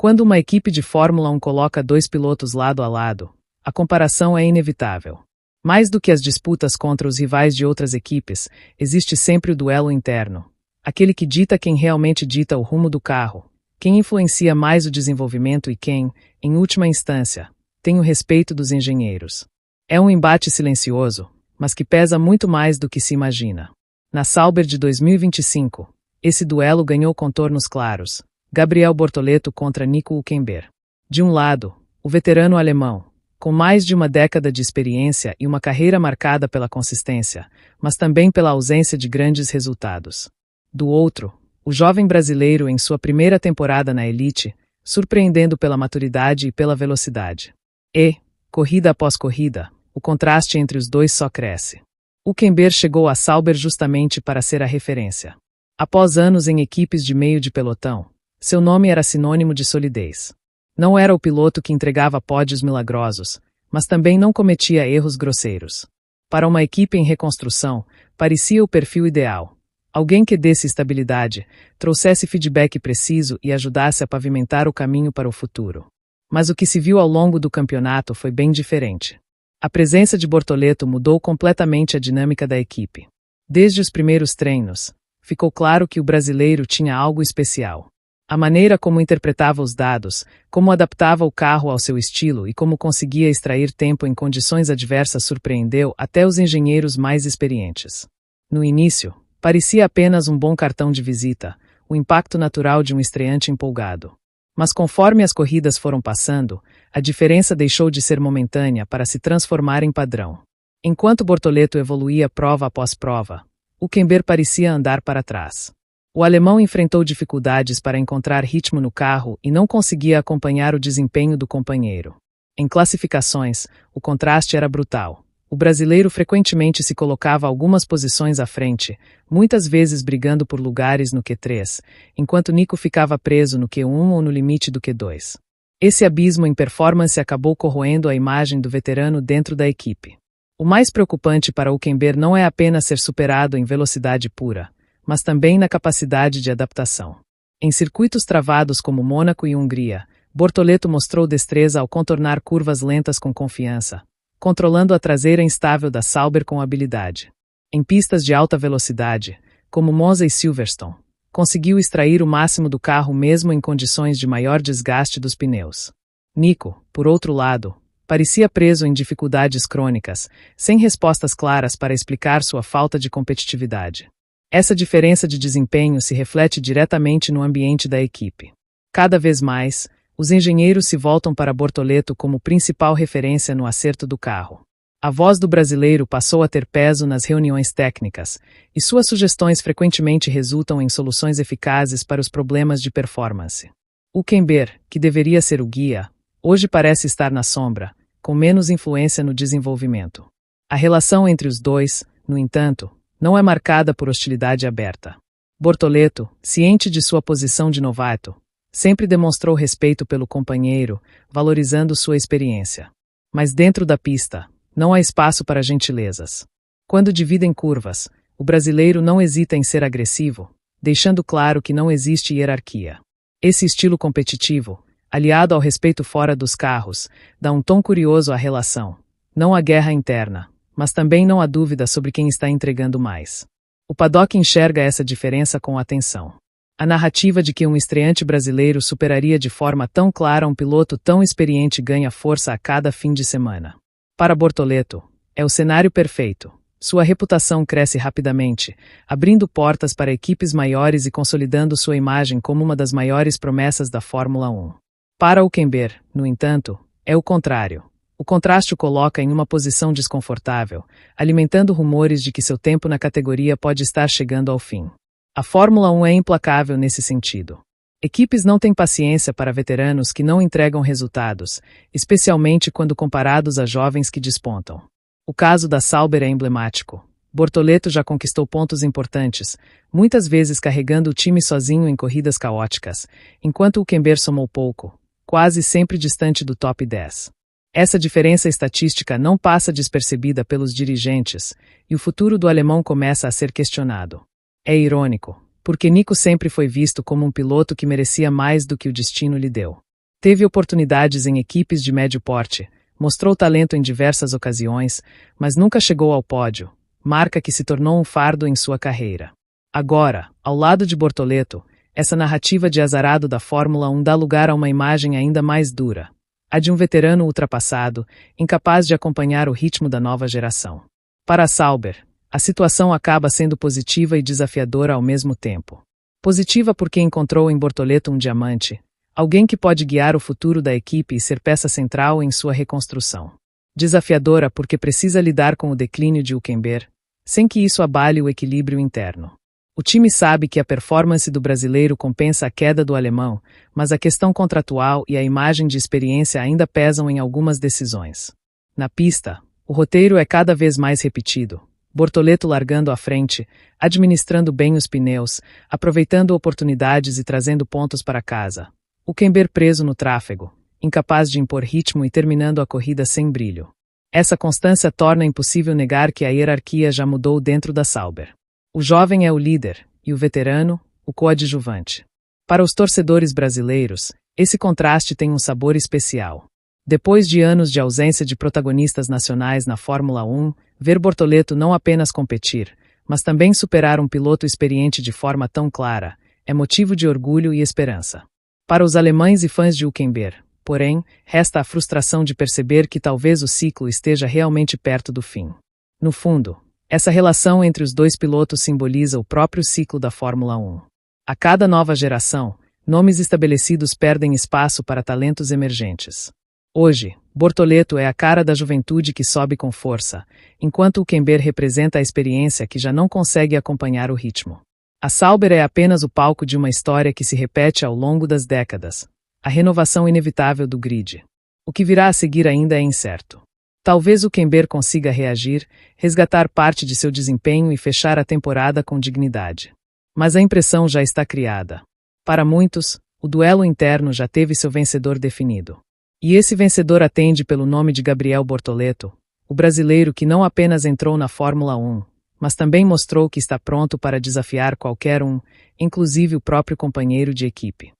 Quando uma equipe de Fórmula 1 coloca dois pilotos lado a lado, a comparação é inevitável. Mais do que as disputas contra os rivais de outras equipes, existe sempre o duelo interno. Aquele que dita quem realmente dita o rumo do carro, quem influencia mais o desenvolvimento e quem, em última instância, tem o respeito dos engenheiros. É um embate silencioso, mas que pesa muito mais do que se imagina. Na Sauber de 2025, esse duelo ganhou contornos claros. Gabriel Bortoleto contra Nico Hülkenberg. De um lado, o veterano alemão, com mais de uma década de experiência e uma carreira marcada pela consistência, mas também pela ausência de grandes resultados. Do outro, o jovem brasileiro em sua primeira temporada na elite, surpreendendo pela maturidade e pela velocidade. E, corrida após corrida, o contraste entre os dois só cresce. Hülkenberg chegou à Sauber justamente para ser a referência. Após anos em equipes de meio de pelotão, seu nome era sinônimo de solidez. Não era o piloto que entregava pódios milagrosos, mas também não cometia erros grosseiros. Para uma equipe em reconstrução, parecia o perfil ideal. Alguém que desse estabilidade, trouxesse feedback preciso e ajudasse a pavimentar o caminho para o futuro. Mas o que se viu ao longo do campeonato foi bem diferente. A presença de Bortoleto mudou completamente a dinâmica da equipe. Desde os primeiros treinos, ficou claro que o brasileiro tinha algo especial. A maneira como interpretava os dados, como adaptava o carro ao seu estilo e como conseguia extrair tempo em condições adversas surpreendeu até os engenheiros mais experientes. No início, parecia apenas um bom cartão de visita, o impacto natural de um estreante empolgado. Mas conforme as corridas foram passando, a diferença deixou de ser momentânea para se transformar em padrão. Enquanto Bortoleto evoluía prova após prova, Hülkenberg parecia andar para trás. O alemão enfrentou dificuldades para encontrar ritmo no carro e não conseguia acompanhar o desempenho do companheiro. Em classificações, o contraste era brutal. O brasileiro frequentemente se colocava algumas posições à frente, muitas vezes brigando por lugares no Q3, enquanto Nico ficava preso no Q1 ou no limite do Q2. Esse abismo em performance acabou corroendo a imagem do veterano dentro da equipe. O mais preocupante para Hülkenberg não é apenas ser superado em velocidade pura, mas também na capacidade de adaptação. Em circuitos travados como Mônaco e Hungria, Bortoleto mostrou destreza ao contornar curvas lentas com confiança, controlando a traseira instável da Sauber com habilidade. Em pistas de alta velocidade, como Monza e Silverstone, conseguiu extrair o máximo do carro mesmo em condições de maior desgaste dos pneus. Nico, por outro lado, parecia preso em dificuldades crônicas, sem respostas claras para explicar sua falta de competitividade. Essa diferença de desempenho se reflete diretamente no ambiente da equipe. Cada vez mais, os engenheiros se voltam para Bortoleto como principal referência no acerto do carro. A voz do brasileiro passou a ter peso nas reuniões técnicas, e suas sugestões frequentemente resultam em soluções eficazes para os problemas de performance. Hülkenberg, que deveria ser o guia, hoje parece estar na sombra, com menos influência no desenvolvimento. A relação entre os dois, no entanto, não é marcada por hostilidade aberta. Bortoleto, ciente de sua posição de novato, sempre demonstrou respeito pelo companheiro, valorizando sua experiência. Mas dentro da pista, não há espaço para gentilezas. Quando dividem curvas, o brasileiro não hesita em ser agressivo, deixando claro que não existe hierarquia. Esse estilo competitivo, aliado ao respeito fora dos carros, dá um tom curioso à relação. Não há guerra interna, mas também não há dúvida sobre quem está entregando mais. O paddock enxerga essa diferença com atenção. A narrativa de que um estreante brasileiro superaria de forma tão clara um piloto tão experiente ganha força a cada fim de semana. Para Bortoleto, é o cenário perfeito. Sua reputação cresce rapidamente, abrindo portas para equipes maiores e consolidando sua imagem como uma das maiores promessas da Fórmula 1. Para Hülkenberg, no entanto, é o contrário. O contraste o coloca em uma posição desconfortável, alimentando rumores de que seu tempo na categoria pode estar chegando ao fim. A Fórmula 1 é implacável nesse sentido. Equipes não têm paciência para veteranos que não entregam resultados, especialmente quando comparados a jovens que despontam. O caso da Sauber é emblemático. Bortoleto já conquistou pontos importantes, muitas vezes carregando o time sozinho em corridas caóticas, enquanto Hülkenberg somou pouco, quase sempre distante do top 10. Essa diferença estatística não passa despercebida pelos dirigentes, e o futuro do alemão começa a ser questionado. É irônico, porque Nico sempre foi visto como um piloto que merecia mais do que o destino lhe deu. Teve oportunidades em equipes de médio porte, mostrou talento em diversas ocasiões, mas nunca chegou ao pódio, marca que se tornou um fardo em sua carreira. Agora, ao lado de Bortoleto, essa narrativa de azarado da Fórmula 1 dá lugar a uma imagem ainda mais dura, a de um veterano ultrapassado, incapaz de acompanhar o ritmo da nova geração. Para Sauber, a situação acaba sendo positiva e desafiadora ao mesmo tempo. Positiva porque encontrou em Bortoleto um diamante, alguém que pode guiar o futuro da equipe e ser peça central em sua reconstrução. Desafiadora porque precisa lidar com o declínio de Hülkenberg, sem que isso abale o equilíbrio interno. O time sabe que a performance do brasileiro compensa a queda do alemão, mas a questão contratual e a imagem de experiência ainda pesam em algumas decisões. Na pista, o roteiro é cada vez mais repetido. Bortoleto largando à frente, administrando bem os pneus, aproveitando oportunidades e trazendo pontos para casa. Hülkenberg preso no tráfego, incapaz de impor ritmo e terminando a corrida sem brilho. Essa constância torna impossível negar que a hierarquia já mudou dentro da Sauber. O jovem é o líder, e o veterano, o coadjuvante. Para os torcedores brasileiros, esse contraste tem um sabor especial. Depois de anos de ausência de protagonistas nacionais na Fórmula 1, ver Bortoleto não apenas competir, mas também superar um piloto experiente de forma tão clara, é motivo de orgulho e esperança. Para os alemães e fãs de Hülkenberg, porém, resta a frustração de perceber que talvez o ciclo esteja realmente perto do fim. No fundo, essa relação entre os dois pilotos simboliza o próprio ciclo da Fórmula 1. A cada nova geração, nomes estabelecidos perdem espaço para talentos emergentes. Hoje, Bortoleto é a cara da juventude que sobe com força, enquanto Hülkenberg representa a experiência que já não consegue acompanhar o ritmo. A Sauber é apenas o palco de uma história que se repete ao longo das décadas, a renovação inevitável do grid. O que virá a seguir ainda é incerto. Talvez Hülkenberg consiga reagir, resgatar parte de seu desempenho e fechar a temporada com dignidade. Mas a impressão já está criada. Para muitos, o duelo interno já teve seu vencedor definido. E esse vencedor atende pelo nome de Gabriel Bortoleto, o brasileiro que não apenas entrou na Fórmula 1, mas também mostrou que está pronto para desafiar qualquer um, inclusive o próprio companheiro de equipe.